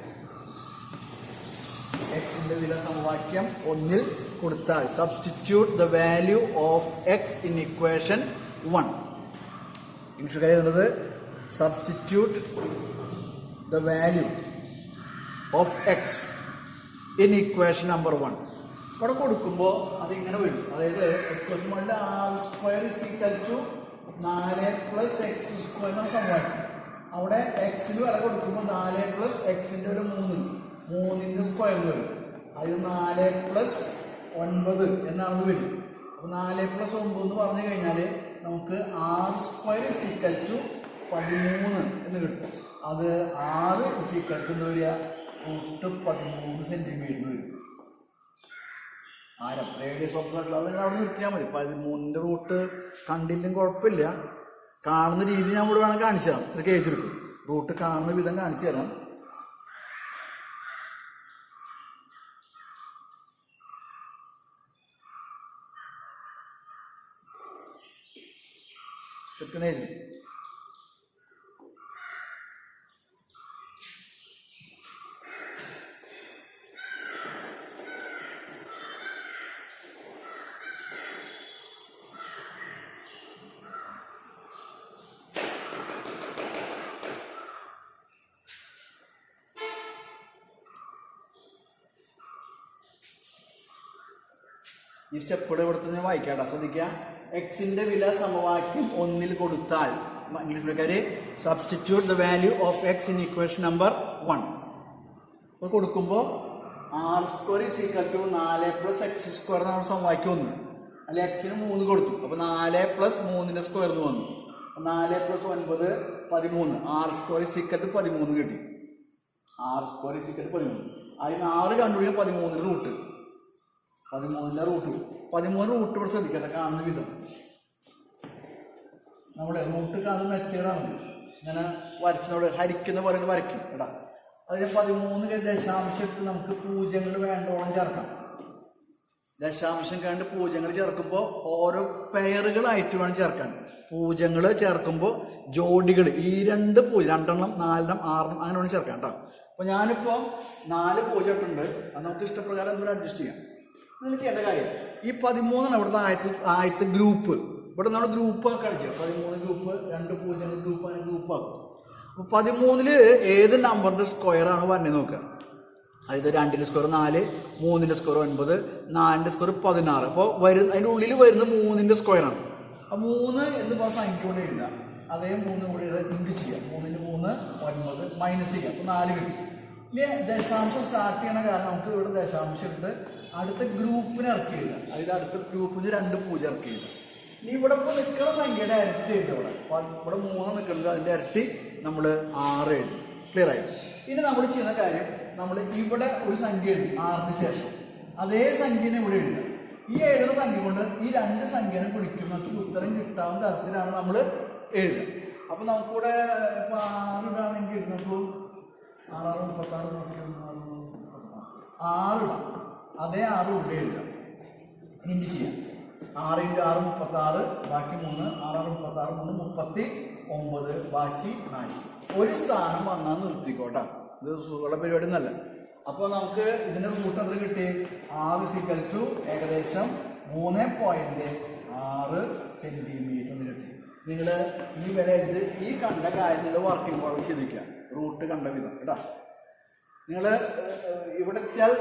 Speaker 1: എക്സിന്റെ വില സമവാക്യം 1 കൊടുത്താൽ substitute the value of X in equation 1. English എഴുതുന്നത് substitute the value of X in equation number 1. ഇവിടെ കൊടുക്കുമ്പോൾ അതിങ്ങനെ വരും. അതായത് equation 1 r² is equal to 4 + x² എന്ന സമവാക്യം. അവിടെ എക്സിന് വില കൊടുക്കുമ്പോൾ 4 + x-ന്റെ വില 3ന്റെ സ്ക്വയർ വരും. അത് 4 + 9 എന്നാണ് വരും. അപ്പൊ 4 + 9 എന്ന് പറഞ്ഞു കഴിഞ്ഞാൽ നമുക്ക് r² is equal to 13 എന്ന് കിട്ടും. അത് r is equal to എന്താ വരിക, √13 സെന്റിമീറ്റർ വരും. ആരം റേഡിയസ് ഓഫ് സർക്കിൾ അത് അവിടെ നിർത്തിയാൽ മതി. 13ന്റെ റൂട്ട് കണ്ടില്ലും കുഴപ്പമില്ല. കാണുന്ന രീതി ഞാൻ ഇവിടെ വേണം കാണിച്ചു തരാം. ഇത്രയ്ക്ക് എഴുതിയെടുക്കും. റൂട്ട് കാണുന്ന വിധം കാണിച്ചു തരാം. ചെറുക്കനേരും ഈ സ്റ്റെപ്പുകൾ ഇവിടുത്തെ ഞാൻ വായിക്കാട്ടോ. ശ്രദ്ധിക്കുക. എക്സിന്റെ വില സമവാക്യം 1 കൊടുത്താൽ ഇംഗ്ലീഷുകാര് substitute the value of X in equation number 1. അപ്പോൾ കൊടുക്കുമ്പോൾ r² is equal to 4 + x² എന്നാണ് സമവാക്യം 1. അല്ലെ എക്സിന് 3 കൊടുത്തു. അപ്പൊ 4 + 3ന്റെ സ്ക്വയർ എന്ന് വന്നു. 4 + 9 13. r² is equal to 13 കിട്ടി. r² is equal to 13. അതിന് 6 കണ്ടുപിടിക്കാൻ 13 റൂട്ട്. 13 റൂട്ട് 13 റൂട്ട് ഇവിടെ ശ്രദ്ധിക്കട്ടെ. കാണുന്ന വിധം നമ്മുടെ റൂട്ട് കാണുന്ന മെത്തേഡാണ്. ഇങ്ങനെ വരച്ചിനോട് ഹരിക്കുന്ന പോലെ വരയ്ക്കും കേട്ടാ. അതിന് 13 ദശാംശം ഇട്ട് നമുക്ക് പൂജ്യങ്ങൾ വേണ്ടോളം ചേർക്കാം. ദശാംശം കണ്ട് പൂജ്യങ്ങൾ ചേർക്കുമ്പോൾ ഓരോ പെയറുകളായിട്ട് വേണം ചേർക്കാൻ. പൂജ്യങ്ങൾ ചേർക്കുമ്പോൾ ജോഡികൾ ഈ 2 പൂജ്യം 2 എണ്ണം 4 എണ്ണം 6 എണ്ണം അങ്ങനെ വേണം ചേർക്കാം കേട്ടോ. അപ്പോൾ ഞാനിപ്പോൾ 4 പൂജ്യം ഇട്ടുണ്ട്. അത് നമുക്ക് ഇഷ്ടപ്രകാരം ഇവിടെ അഡ്ജസ്റ്റ് ചെയ്യാം. നിങ്ങൾ ചെയ്യേണ്ട കാര്യം ഈ 13 ഇവിടുത്തെ ആദ്യത്തെ ഗ്രൂപ്പ് ഇവിടെ നമ്മൾ ഗ്രൂപ്പ് ആക്കി അടിക്കുക. 13 ഗ്രൂപ്പ് 2 പൂജ്യങ്ങൾ ഗ്രൂപ്പ് അങ്ങനെ ഗ്രൂപ്പ് ആക്കും. അപ്പോൾ 13 ഏത് നമ്പറിൻ്റെ സ്ക്വയറാണ് വരണത് നോക്കുക. അതായത് 2ന്റെ സ്ക്വയർ 4, 3ന്റെ സ്ക്വയർ 9, 4ന്റെ സ്ക്വയർ 16. അപ്പോൾ അതിൻ്റെ ഉള്ളിൽ വരുന്നത് 3ന്റെ സ്ക്വയറാണ്. ആ 3 എന്ന് പറഞ്ഞ സംഖ്യ കൂടെ എഴുതാം. അതേ 3 കൂടെ ഇൻറ്റു ചെയ്യാം. 3ന് 3 9 മൈനസ് ചെയ്യാം. അപ്പോൾ 4 കിട്ടും. ഇനി ദശാംശം സ്റ്റാർട്ട് ചെയ്യണ കാരണം നമുക്ക് ഇവിടെ ദശാംശം ഇട്ട് അടുത്ത ഗ്രൂപ്പിന് ഇറക്കി എഴുതാം. അതായത് അടുത്ത ഗ്രൂപ്പിന് 2 പൂജ്യം ഇറക്കി എഴുതാം. ഇനി ഇവിടെ ഇപ്പോൾ നിൽക്കുന്ന സംഖ്യയുടെ ഇരട്ടി എഴുതും. ഇവിടെ 3 നിൽക്കുന്നത് അതിൻ്റെ ഇരട്ടി നമ്മൾ 6 എഴുതും. ക്ലിയർ ആയി. ഇനി നമ്മൾ ചെയ്യുന്ന കാര്യം നമ്മൾ ഇവിടെ ഒരു സംഖ്യ എഴുതും 6ന് ശേഷം. അതേ സംഖ്യനെ ഇവിടെ എഴുതുക. ഈ എഴുതുന്ന സംഖ്യ കൊണ്ട് ഈ 2 സംഖ്യനെ പിടിക്കും. നമുക്ക് ഉത്തരം കിട്ടാവുന്ന തരത്തിലാണ് നമ്മൾ എഴുതുക. അപ്പോൾ നമുക്കിവിടെ ഇപ്പോൾ 6 ഇടാണെങ്കിൽ നമുക്ക് 6 36 6 ഇടാം. അതേ 6 ഇവിടെ എഴുതാം. ഇൻറ്റു ചെയ്യാം. 6 × 6 36, ബാക്കി 3, 6 × 36 39, ബാക്കി 4. ഒരു സ്ഥാനം വന്നാൽ നിർത്തിക്കോട്ടെ. ഇത് സുഖമുള്ള പരിപാടി ഒന്നല്ല. അപ്പോൾ നമുക്ക് ഇതിൻ്റെ റൂട്ട് എത്ര കിട്ടി? 6 = ഏകദേശം 3.6 സെൻറ്റിമീറ്റർ കിട്ടി. നിങ്ങൾ ഈ വില എടുത്ത് ഈ കണ്ട കാര്യങ്ങൾ വർക്കിംഗ് മോഡൽ ചെയ്തിരിക്കുക. റൂട്ട് കണ്ട വിധം കേട്ടോ. നിങ്ങൾ ഇവിടെ എത്തിയാൽ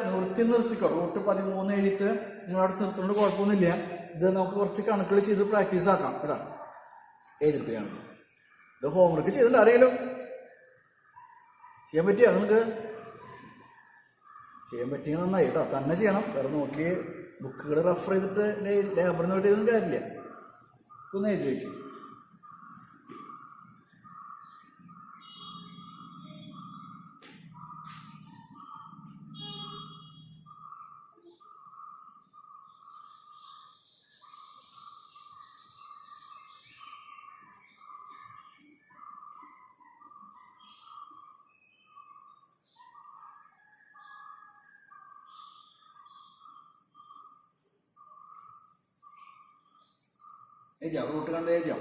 Speaker 1: നിർത്തിക്കോ. റൂട്ട് 13 എഴുതിയിട്ട് നിങ്ങളവിടെ നിർത്തുന്നത് കുഴപ്പമൊന്നുമില്ല. ഇത് നമുക്ക് കുറച്ച് കണക്കുകൾ ചെയ്ത് പ്രാക്ടീസ് ആക്കാം കേട്ടോ. എഴുതിക്കുകയാണ്. ഇത് ഹോംവർക്ക് ചെയ്തിട്ട് അറിയാലോ. ചെയ്യാൻ പറ്റിയോ? നിങ്ങൾക്ക് ചെയ്യാൻ പറ്റിയ നന്നായി കേട്ടോ. തന്നെ ചെയ്യണം. വേറെ നോക്കി ബുക്കുകൾ റെഫർ ചെയ്തിട്ട് ലേബർ നോട്ട് ചെയ്തൊന്നും കാര്യമില്ല. ഒന്ന് എഴുതി വയ്ക്കും. എഴുതിയോ? റൂട്ട് കണ്ടത് എഴുതിയോ?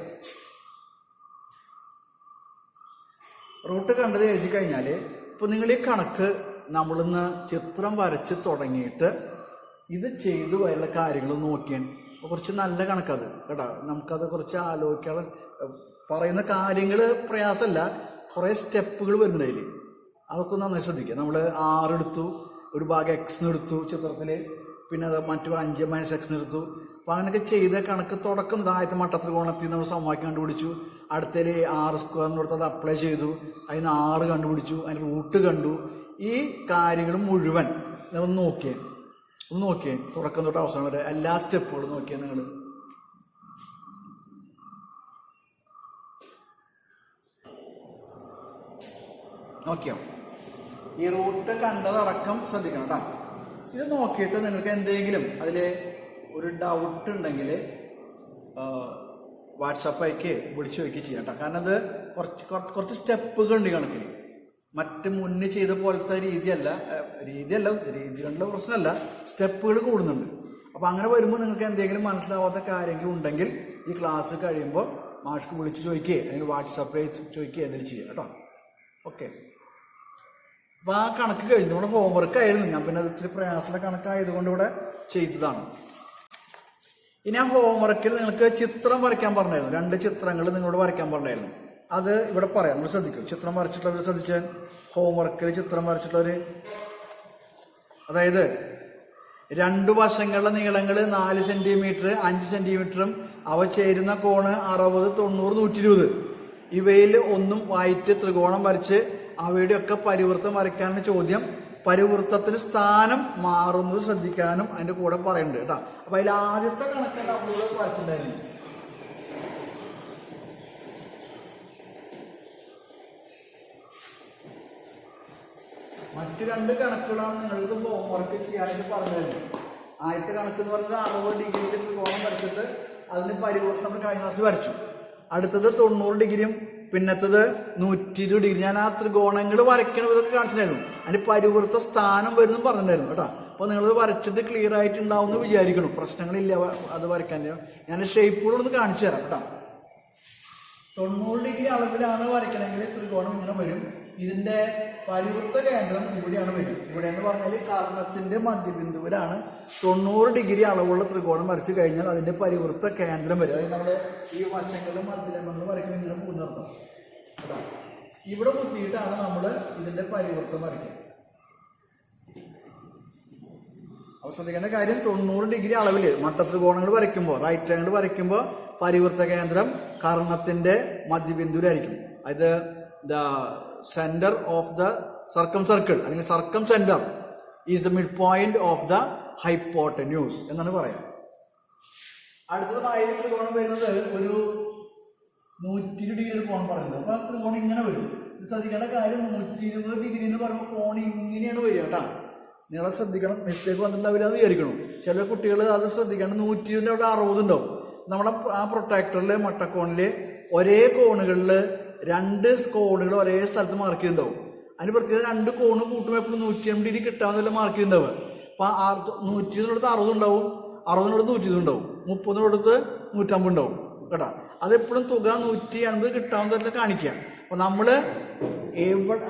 Speaker 1: റൂട്ട് കണ്ടത് എഴുതി കഴിഞ്ഞാൽ ഇപ്പോൾ നിങ്ങൾ ഈ കണക്ക് നമ്മളിന്ന് ചിത്രം വരച്ച് തുടങ്ങിയിട്ട് ഇത് ചെയ്തു വരുന്ന കാര്യങ്ങൾ നോക്കിയാൽ കുറച്ച് നല്ല കണക്കത് കേട്ടോ. നമുക്കത് കുറച്ച് ആലോചിക്കാതെ പറയുന്ന കാര്യങ്ങൾ പ്രയാസമല്ല. കുറേ സ്റ്റെപ്പുകൾ വരുന്നതിൽ അതൊക്കെ നന്നായി ശ്രദ്ധിക്കുക. നമ്മൾ 6 എടുത്തു, ഒരു ഭാഗം എക്സിന് എടുത്തു ചിത്രത്തിൽ, പിന്നെ അത് മറ്റു 5 - x എടുത്തു. അപ്പോൾ അങ്ങനെയൊക്കെ ചെയ്ത കണക്ക് തുടക്കം ആദ്യത്തെ മട്ടത്രികോണത്തിൽ നമ്മൾ സമവാക്യം കണ്ടുപിടിച്ചു. അടുത്തതിൽ 6 സ്ക്വയറിന് കൊടുത്ത് അത് അപ്ലൈ ചെയ്തു. അതിന് 6 കണ്ടുപിടിച്ചു. അതിന് റൂട്ട് കണ്ടു. ഈ കാര്യങ്ങൾ മുഴുവൻ ഒന്ന് നോക്കിയേ തുടക്കം തൊട്ട് അവസാനം വരെ എല്ലാ സ്റ്റെപ്പുകളും നോക്കിയാൽ നിങ്ങൾ നോക്കിയോ? ഈ റൂട്ട് കണ്ടതടക്കം ശ്രദ്ധിക്കണം കേട്ടോ. ഇത് നോക്കിയിട്ട് നിങ്ങൾക്ക് എന്തെങ്കിലും അതിൽ ഒരു ഡൗട്ട് ഉണ്ടെങ്കിൽ വാട്സപ്പ് അയക്ക് വിളിച്ചു വയ്ക്കുക ചെയ്യാം കേട്ടോ. കാരണം അത് കുറച്ച് സ്റ്റെപ്പുകൾ ഉണ്ട് കണക്കിന്. മറ്റ് മുന്നേ ചെയ്ത പോലത്തെ രീതി കണ്ടുള്ള പ്രശ്നമല്ല, സ്റ്റെപ്പുകൾ കൂടുന്നുണ്ട്. അപ്പോൾ അങ്ങനെ വരുമ്പോൾ നിങ്ങൾക്ക് എന്തെങ്കിലും മനസ്സിലാവാത്ത കാര്യങ്ങൾ ഉണ്ടെങ്കിൽ ഈ ക്ലാസ് കഴിയുമ്പോൾ മാഷ്ക്ക് വിളിച്ച് ചോദിക്കുക, അല്ലെങ്കിൽ വാട്സപ്പ് ചോദിക്കുക, എന്തെങ്കിലും ചെയ്യുക കേട്ടോ. ഓക്കെ. അപ്പോൾ ആ കണക്ക് കഴിഞ്ഞു. നമ്മുടെ ഹോംവർക്ക് ആയിരുന്നു. ഞാൻ പിന്നെ അത് ഇത്തിരി പ്രയാസമുള്ള കണക്കായതുകൊണ്ട് ഇവിടെ ചെയ്തതാണ്. ഇനി ആ ഹോംവർക്കിൽ നിങ്ങൾക്ക് ചിത്രം വരയ്ക്കാൻ പറഞ്ഞായിരുന്നു. 2 ചിത്രങ്ങൾ നിങ്ങളോട് വരയ്ക്കാൻ പറഞ്ഞായിരുന്നു. അത് ഇവിടെ പറയാം. നമ്മൾ ശ്രദ്ധിക്കും. ചിത്രം വരച്ചിട്ടുള്ളവർ ശ്രദ്ധിച്ച് ഹോംവർക്കിൽ ചിത്രം വരച്ചിട്ടുള്ളവർ, അതായത് 2 വശങ്ങളുടെ നീളങ്ങൾ 4 സെന്റിമീറ്റർ 5 സെന്റിമീറ്ററും അവ ചേരുന്ന കോണ് 60, 90, 120. ഇവയിൽ ഒന്നും വൈറ്റ് ത്രികോണം വരച്ച് അവയുടെയൊക്കെ പരിവൃത്തം വരയ്ക്കാനുള്ള ചോദ്യം. പരിവൃത്തത്തിന് സ്ഥാനം മാറുന്നത് ശ്രദ്ധിക്കാനും അതിന്റെ കൂടെ പറയുന്നുണ്ട് കേട്ടോ. അപ്പൊ അതിൽ ആദ്യത്തെ കണക്ക് നമ്മൾ വരച്ചിട്ടുണ്ടായിരുന്നു. മറ്റു രണ്ട് കണക്കുകളാണ് നിങ്ങൾക്ക് ഹോംവർക്ക് ചെയ്യാനായിട്ട് പറഞ്ഞത്. ആദ്യത്തെ കണക്ക് എന്ന് പറയുന്നത് 60 ഡിഗ്രിയിൽ ത്രികോണം വരച്ചിട്ട് അതിന് പരിവർത്തനം നമ്മൾ കഴിഞ്ഞ ക്ലാസ്സിൽ വരച്ചു. അടുത്തത് 90 ഡിഗ്രിയും പിന്നത്തത് 120 ഡിഗ്രി. ഞാൻ ആ ത്രികോണങ്ങൾ വരയ്ക്കണ ഇതൊക്കെ കാണിച്ചിട്ടുണ്ടായിരുന്നു. അതിന് പരിവൃത്ത സ്ഥാനം വരുന്നു പറഞ്ഞിട്ടുണ്ടായിരുന്നു കേട്ടോ. അപ്പോൾ നിങ്ങളത് വരച്ചിട്ട് ക്ലിയർ ആയിട്ടുണ്ടാവും എന്ന് വിചാരിക്കണം. പ്രശ്നങ്ങളില്ല അത് വരയ്ക്കാൻ. ഞാൻ ഷേപ്പുകളൊന്ന് കാണിച്ചു തരാം കേട്ടോ. 90 ഡിഗ്രി അളവിലാണ് വരയ്ക്കണമെങ്കിൽ ത്രികോണം ഇങ്ങനെ വരും. ഇതിന്റെ പരിവൃത്ത കേന്ദ്രം ഇവിടെയാണ് വരും. ഇവിടെ എന്ന് പറഞ്ഞാൽ കർണത്തിന്റെ മധ്യബിന്ദുവിലാണ് 90 ഡിഗ്രി അളവുള്ള ത്രികോണം വരച്ചു കഴിഞ്ഞാൽ അതിന്റെ പരിവൃത്ത കേന്ദ്രം വരും. അതായത് നമ്മുടെ ഈ വശങ്ങളും മധ്യലങ്ങളും വരയ്ക്കുന്ന ഇങ്ങനെ പൂർണ്ണർത്ഥം കേട്ടോ. ഇവിടെ കുത്തിയിട്ടാണ് നമ്മൾ ഇതിന്റെ പരിവൃത്തം വരയ്ക്കുന്നത്. അപ്പോൾ ശ്രദ്ധിക്കേണ്ട കാര്യം 90 ഡിഗ്രി അളവിൽ മട്ടത്രികോണങ്ങൾ വരയ്ക്കുമ്പോൾ, റൈറ്റ് ആംഗിൾ വരയ്ക്കുമ്പോൾ പരിവൃത്ത കേന്ദ്രം കർണത്തിന്റെ മധ്യബിന്ദുവിലായിരിക്കും. അത് the centre of the circumcircle അല്ലെങ്കിൽ circumcentre is the midpoint of the hypotenuse എന്നാണ് പറയാം. അടുത്തത് ത്രികോണം വരുന്നത് ഒരു 120 ഡിഗ്രി കോൺ പറയുന്നത്. അപ്പൊ ആ ത്രികോണം ഇങ്ങനെ വരും. ശ്രദ്ധിക്കേണ്ട കാര്യം 120 ഡിഗ്രി എന്ന് പറയുമ്പോൾ കോൺ ഇങ്ങനെയാണ് വരിക കേട്ടോ. നിങ്ങളെ ശ്രദ്ധിക്കണം. മിസ്റ്റേക്ക് വന്നിട്ടുണ്ടാവില്ല എന്ന് വിചാരിക്കണം. ചില കുട്ടികൾ അത് ശ്രദ്ധിക്കണം. 120 അവിടെ 60 ഉണ്ടാവും. നമ്മുടെ ആ പ്രൊട്ടക്ടറിലെ മട്ടക്കോണില് ഒരേ കോണുകളിൽ 2 കോണുകൾ ഒരേ സ്ഥലത്ത് മാർക്ക് ചെയ്തിട്ടുണ്ടാവും. അതിന് പ്രത്യേകം 2 കോണ് കൂട്ടുമ്പോൾ എപ്പോഴും 180 ഡിഗ്രി കിട്ടാവുന്നതല്ല മാർക്ക് ചെയ്തിട്ടുണ്ടാവുക. അപ്പൊ 120 60 ഉണ്ടാവും, 60 120 ഉണ്ടാവും, 30 150 ഉണ്ടാവും കേട്ടോ. അതെപ്പോഴും തുക 180 കിട്ടാവുന്നതല്ല കാണിക്കുക. അപ്പൊ നമ്മള്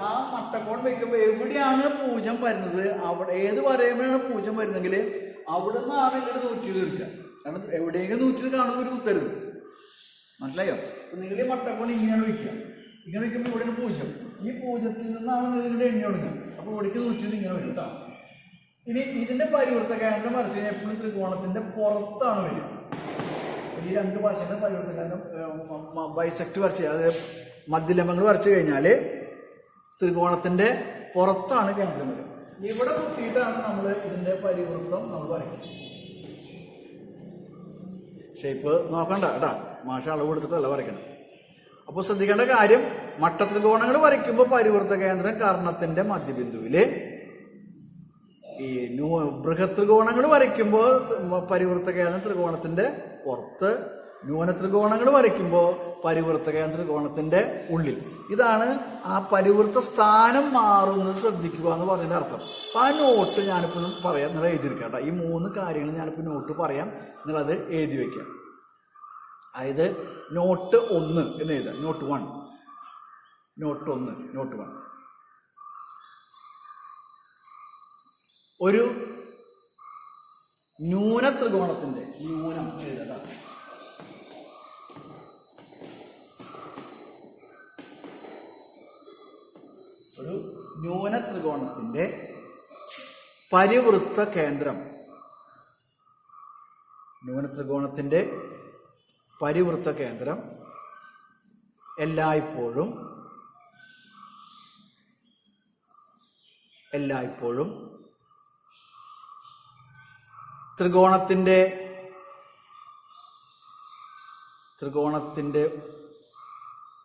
Speaker 1: ആ മട്ടക്കോൺ വയ്ക്കുമ്പോൾ എവിടെയാണ് 0 വരുന്നത്, അവിടെ ഏത് വരയുമ്പോഴാണ് 0 വരുന്നെങ്കിൽ അവിടെ നിന്നാണ് ഇങ്ങോട്ട് 120 എടുക്കുക. കാരണം എവിടെയെങ്കിലും 120 കാണുന്ന ഒരു കുത്തരുത്. മനസ്സിലായോ? അപ്പൊ നിങ്ങൾ ഈ മട്ടക്കോൺ ഇങ്ങനെയാണ് വയ്ക്കുക. ഇങ്ങനെ വയ്ക്കുമ്പോൾ ഇവിടെയാണ് 0. ഈ 0-ൽ നിന്നാണ് നിങ്ങളുടെ എണ്ണ കൊടുക്കുക. അപ്പൊ ഇവിടേക്ക് 120 ഇങ്ങനെ വരും കേട്ടോ. ഇനി ഇതിന്റെ പരിവൃത്ത കേന്ദ്രം വരച്ചു കഴിഞ്ഞാൽ എപ്പോഴും ത്രികോണത്തിന്റെ പുറത്താണ് വരിക. ഈ 2 ഭാഷയുടെ പരിവൃത്ത കേന്ദ്രം ബൈസെക്ട് വരച്ച്, അതായത് മധ്യലംബങ്ങൾ വരച്ചു കഴിഞ്ഞാല് ത്രികോണത്തിന്റെ പുറത്താണ് കേന്ദ്രം വരിക. ഇവിടെ കുത്തിയിട്ടാണ് നമ്മൾ ഇതിന്റെ പരിവൃത്തം നമ്മൾ വരയ്ക്കുന്നത്. ഷേപ്പ് നോക്കണ്ട കേട്ടാ, മാഷ അളവ് കൊടുത്തിട്ടല്ല വരയ്ക്കണം. അപ്പോൾ ശ്രദ്ധിക്കേണ്ട കാര്യം, മട്ടത്രികോണങ്ങൾ വരയ്ക്കുമ്പോൾ പരിവൃത്ത കേന്ദ്രം കർണത്തിന്റെ മധ്യബിന്ദുവില്, ഈ ബൃഹത്രികോണങ്ങൾ വരയ്ക്കുമ്പോൾ പരിവൃത്ത കേന്ദ്രം ത്രികോണത്തിന്റെ പുറത്ത്, ന്യൂനത്രികോണങ്ങൾ വരയ്ക്കുമ്പോൾ പരിവൃത്ത കേന്ദ്രം ത്രികോണത്തിന്റെ ഉള്ളിൽ. ഇതാണ് ആ പരിവൃത്ത സ്ഥാനം മാറുന്നത് ശ്രദ്ധിക്കുക എന്ന് പറഞ്ഞതിന്റെ അർത്ഥം. അപ്പൊ ആ നോട്ട് ഞാനിപ്പോൾ പറയാം, നിങ്ങൾ എഴുതിയിരിക്കാം കേട്ടോ. ഈ 3 കാര്യങ്ങൾ ഞാനിപ്പോൾ നോട്ട് പറയാം, നിങ്ങളത് എഴുതി വയ്ക്കാം. അതായത് നോട്ട് 1 എന്ന് എഴുതാം. Note 1, note 1, note 1. ഒരു ന്യൂനത്രികോണത്തിന്റെ ന്യൂനം എഴുതാം. ഒരു ന്യൂനത്രികോണത്തിന്റെ പരിവൃത്ത കേന്ദ്രം, ന്യൂനത്രികോണത്തിന്റെ പരിവൃത്ത കേന്ദ്രം എല്ലായ്പ്പോഴും ത്രികോണത്തിന്റെ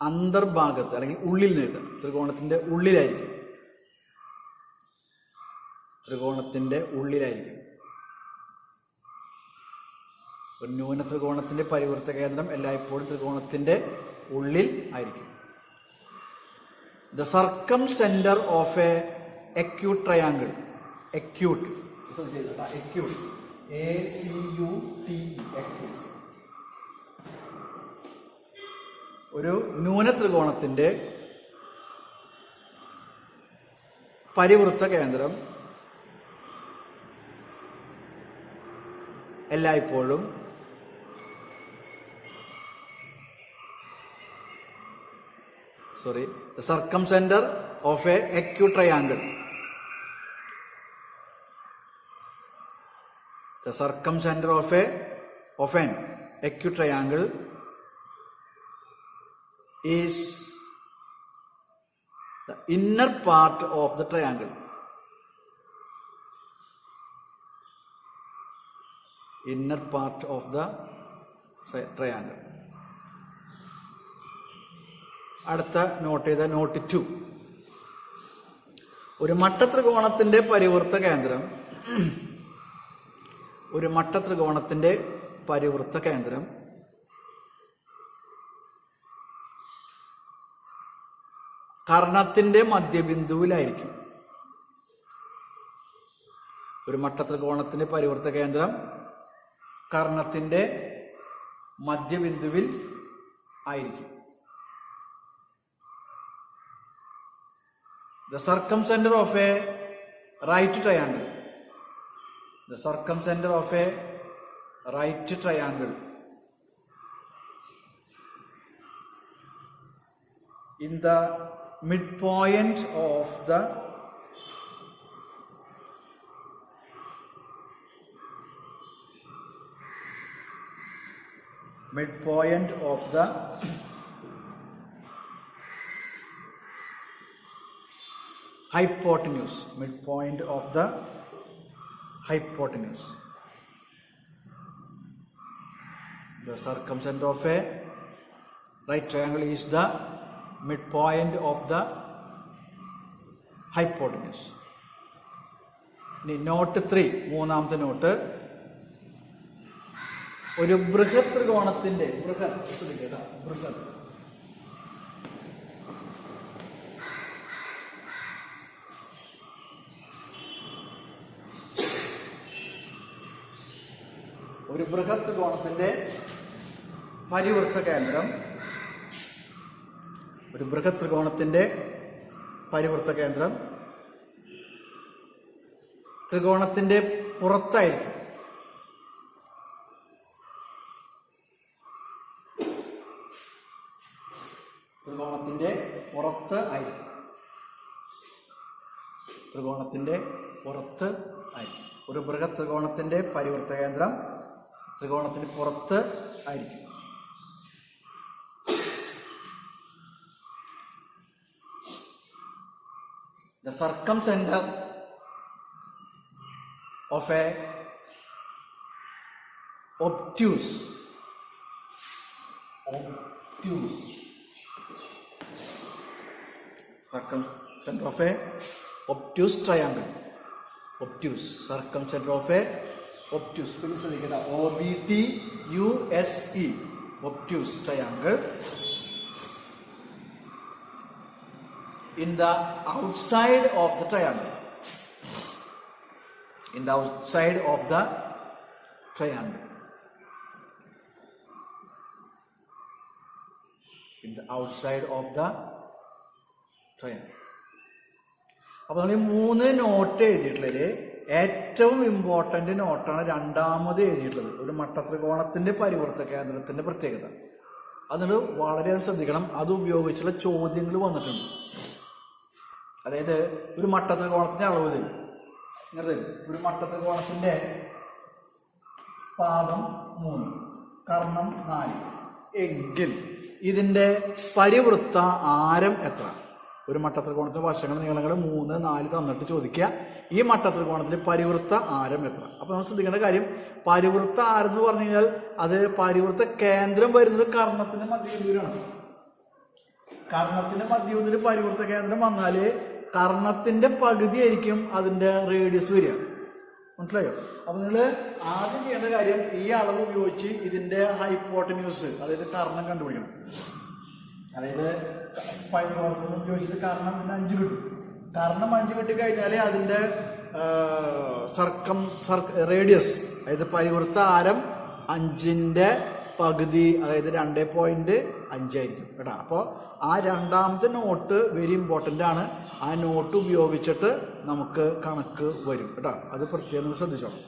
Speaker 1: അന്തർഭാഗത്ത് അല്ലെങ്കിൽ ഉള്ളിൽ നിന്ന്, ത്രികോണത്തിന്റെ ഉള്ളിലായിരിക്കും. ഒരു ന്യൂന ത്രികോണത്തിന്റെ പരിവൃത്ത കേന്ദ്രം എല്ലായ്പ്പോഴും ത്രികോണത്തിന്റെ ഉള്ളിൽ ആയിരിക്കും. The circumcentre of a acute triangle, acute, acute, ACUTE, acute. ഒരു ന്യൂനത്രികോണത്തിന്റെ പരിവൃത്ത കേന്ദ്രം എല്ലായ്പ്പോഴും the circumcenter of a acute triangle. The circumcenter of an acute triangle is the inner part of the triangle. Inner part of the triangle. അടുത്ത not ചെയ്ത not 2. ഒരു മട്ടത്രികോണത്തിന്റെ പരിവൃത്ത കേന്ദ്രം കർണത്തിന്റെ മധ്യബിന്ദുവിലായിരിക്കും. ഒരു മട്ടത്രികോണത്തിന്റെ പരിവൃത്ത കേന്ദ്രം കർണത്തിന്റെ മധ്യബിന്ദുവിൽ ആയിരിക്കും. The circumcenter of a right triangle. The circumcenter of a right triangle in the midpoint of the hypotenuse. Midpoint of the hypotenuse. The circumcenter of a right triangle is the midpoint of the hypotenuse. Note 3, മൂന്നാമത്തെ not. ഒരു ബൃഹത് ത്രികോണത്തിന്റെ പരിവൃത്ത കേന്ദ്രം ത്രികോണത്തിന്റെ പുറത്തായിരിക്കും. ഒരു ബൃഹത് ത്രികോണത്തിന്റെ പരിവൃത്ത കേന്ദ്രം ത്രികോണത്തിന് പുറത്ത് ആയിരിക്കും. The circumcenter of a obtuse triangle. Circumcenter of a obtuse. OBTUSE. Obtuse triangle. In the outside of the triangle. അപ്പോൾ നമ്മൾ ഈ 3 നോട്ട് എഴുതിയിട്ടുള്ളത് ഏറ്റവും ഇമ്പോർട്ടൻ്റ് നോട്ടാണ് രണ്ടാമത് എഴുതിയിട്ടുള്ളത്. ഒരു മട്ടത്രികോണത്തിന്റെ പരിവൃത്ത കേന്ദ്രത്തിന്റെ പ്രത്യേകത അതിന് വളരെ ശ്രദ്ധിക്കണം. അത് ഉപയോഗിച്ചുള്ള ചോദ്യങ്ങൾ വന്നിട്ടുണ്ട്. അതായത് ഒരു മട്ടത്രികോണത്തിന്റെ അളവ് തരും. ഒരു മട്ടത്രികോണത്തിന്റെ പാദം 3, കർണം 4 എങ്കിൽ ഇതിന്റെ പരിവൃത്ത ആരം എത്ര? ഒരു മട്ടത്രികോണത്തിന്റെ വശങ്ങൾ നീളങ്ങൾ 3, 4 തന്നിട്ട് ചോദിക്കുക ഈ മട്ടത്രികോണത്തിന്റെ പരിവൃത്ത ആരം എത്ര? അപ്പൊ നമ്മൾ ശ്രദ്ധിക്കേണ്ട കാര്യം, പരിവൃത്ത ആരം എന്ന് പറഞ്ഞു കഴിഞ്ഞാൽ അത് പരിവൃത്ത കേന്ദ്രം വരുന്നത് കർണത്തിന്റെ മധ്യബിന്ദുവിലാണ്. കർണത്തിന്റെ മധ്യബിന്ദുവിൽ പരിവൃത്ത കേന്ദ്രം വന്നാല് കർണത്തിന്റെ പകുതി ആയിരിക്കും അതിന്റെ റേഡിയസ് വരിക. മനസ്സിലായോ? അപ്പൊ നിങ്ങൾ ആദ്യം ചെയ്യേണ്ട കാര്യം ഈ അളവ് ഉപയോഗിച്ച് ഇതിന്റെ ഹൈപ്പോട്ടന്യൂസ്, അതായത് കർണം കണ്ടുപിടിക്കണം. അതായത് പൈതൃകോണത്തിന് ഉപയോഗിച്ചിട്ട് കർണം 5 കിട്ടും. കർണം 5 കിട്ടിക്കഴിഞ്ഞാൽ അതിന്റെ റേഡിയസ്, അതായത് പരിവൃത്ത ആരം 5ന്റെ പകുതി, അതായത് 2.5 ആയിരിക്കും കേട്ടോ. അപ്പോൾ ആ രണ്ടാമത്തെ നോട്ട് വെരി ഇമ്പോർട്ടൻ്റ് ആണ്. ആ നോട്ട് ഉപയോഗിച്ചിട്ട് നമുക്ക് കണക്ക് വരും കേട്ടോ. അത് പ്രത്യേകം ശ്രദ്ധിച്ചോളാം.